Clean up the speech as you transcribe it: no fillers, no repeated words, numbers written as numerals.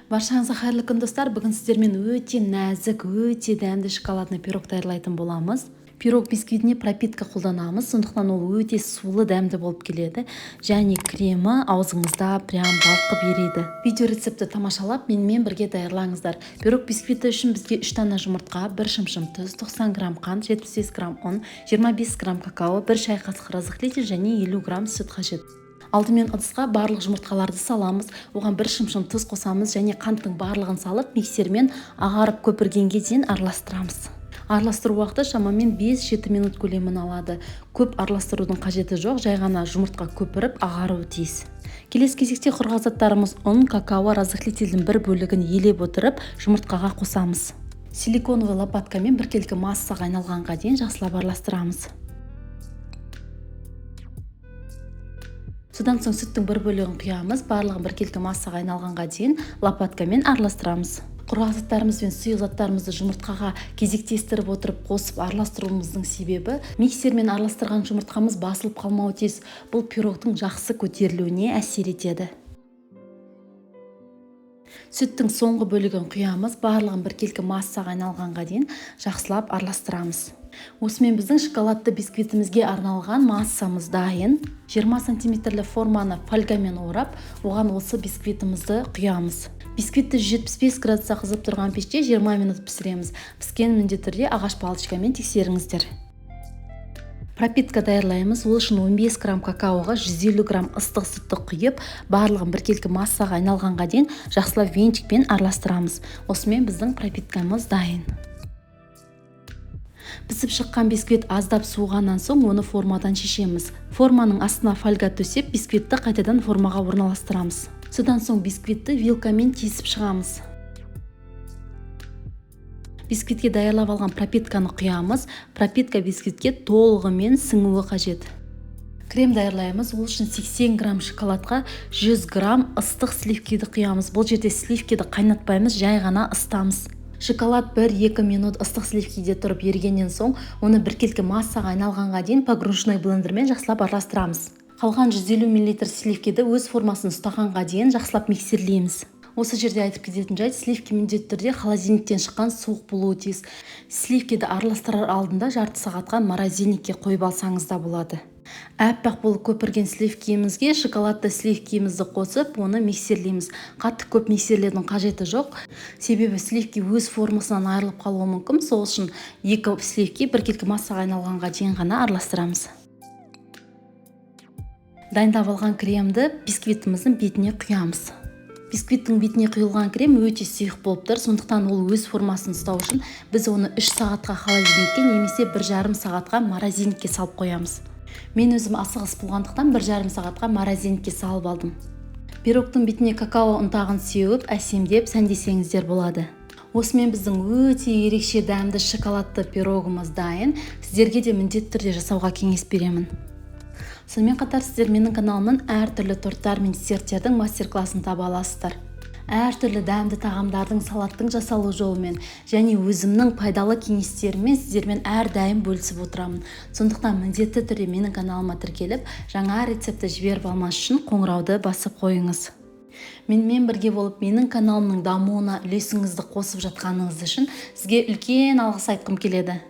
Баршаңызға қайырлы күн достар. Бүгін сіздермен өте нәзік, өте дәмді шоколадный пирог даярлайтын боламыз. Пирог бисквитіне пропитка қолданамыз, сондықтан ол өте сулы дәмді болып келеді. Және кремі аузыңызда прям балқып ериді. Видео рецепті тамашалап, менімен бірге даярлаңыздар. Пирог бисквиті үшін бізге 3 дана жұмыртқа, 1 шымшым тұз, 90 грамм қант, 75 грамм ұн, 25 грамм какао, 1 шай қасық разрыхлитель және 50 грамм сүт қажет. Алдымен ыдысқа барлық жұмыртқаларды саламыз, оған 1 шымшым тұз қосамыз және қанттың барлығын салып миксермен ағарып көпіргенге дейін араластырамыз. Араластыру уақыты шамамен 5-7 минут көлемін алады. Көп араластырудың қажеті жоқ, жай ғана жұмыртқа көпіріп ағаруы тиіс. Келесі кезекте құрғақ заттарымыз ұн, какао, разрыхлительдің бір бөлігін елеп отырып жұмыртқаға қосамыз. Силиконовый лопаткамен біркелкі массаға айналғанға дейін жақсылап араластырамыз. Содан соң сүттің бір бөлігін құямыз, барлығын біркелкі массаға айналғанға дейін лопаткамен араластырамыз. Құрғақ заттарымыз бен сұйық заттарымызды жұмыртқаға кезектестіріп отырып қосып араластыруымыздың себебі миксермен араластырған жұмыртқамыз басылып қалмауы тиіс. Бұл пирогтың жақсы көтерілуіне әсер етеді. Сүттің соңғы бөлігін құямыз, барлығын біркелкі массаға айналғанға дейін жақсылап араластырамыз. Осымен біздің шоколадты бисквитімізге арналған массамыз дайын. 20 сантиметрлі форманы фольгамен орап, оған осы бисквитімізді құямыз. Бисквитті 175 градусқа қызып тұрған пеште 20 минут пісіреміз. Піскен міндетті түрде ағаш палочкамен тексеріңіздер. Пропитка даярлаймыз. Ол үшін 15 грамм какаоға 150 грамм ыстық сүтті құйып, барлығын біркелкі массаға айналғанға дейін жақсылап венчикпен араластырамыз. Осымен біздің пропиткамыз дайын. Пісіп шыққан бисквит аздап суығаннан соң оны формадан шешеміз. Форманың астына фольга төсеп, бисквитті қайтадан формаға орналастырамыз. Содан соң бисквитті вилкамен тесіп шығамыз. Бисквитке даярлап алған пропитканы құямыз. Пропитка бисквитке толығымен сіңуі қажет. Крем даярлаймыз. Ол үшін 80 грамм шоколадқа 100 грамм ыстық сливкиді құямыз. Бұл жерде сливкиді қайнатпаймыз, жай ғана ыстамыз. Шоколад 1-2 минут ыстық сливкиде тұрып ергеннен соң, оны біркелкі массаға айналғанға дейін погружной блендермен жақсылап араластырамыз. Қалған 150 мл сливкиді өз формасын ұстағанға дейін жақсылап миксерлейміз. Осы жерде айтып кететін жайт, сливки міндетті түрде холодильниктен шыққан суық болуы тиіс. Сливкиді араластырар алдында жарты сағатқа морозильникке қойып алсаңыз да болады. Әппақ болып көпірген сливкиімізге шоколадты сливкиімізді қосып, оны миксерлейміз. Қатты көп миксерлеудің қажеті жоқ. Себебі сливки өз формасынан айырылып қалуы мүмкін. Сол үшін 2 сливки біркелкі массаға айналғанға дейін ғана араластырамыз. Дайындап алған кремді бисквитіміздің бетіне құямыз. Бисквиттің бетіне құйылған крем өте сұйық болып тұр, сондықтан ол өз формасын ұстау үшін біз оны 3 сағатқа холодильникке немесе 1,5 сағатқа морозильникке салып қоямыз. Мен өзім асығыс болғандықтан 1,5 сағатқа морозильникке салып алдым. Пирогтың бетіне какао ұнтағын сеуіп, әсемдеп сәндесеңіздер болады. Осымен біздің өте ерекше дәмді шоколадты пирогымыз дайын. Сіздерге де міндетті түрде жасауға кеңес беремін. Сонымен қатар сіздер менің каналымнан әртүрлі торттар мен десерттердің мастер-классын таба аласыздар. Әртүрлі дәмді тағамдардың салаттың жасалу жолымен және өзімнің пайдалы кеңестерімен сіздермен әрдайым бөлісіп отырамын. Сондықтан міндетті түрде менің каналыма тіркеліп, жаңа рецепті жіберіп алмас үшін қоңырауды басып қойыңыз. Менімен бірге болып, менің каналымның дамуына үлесіңізді қосып жатқаныңыз үшін сізге үлкен алғыс айтқым келеді.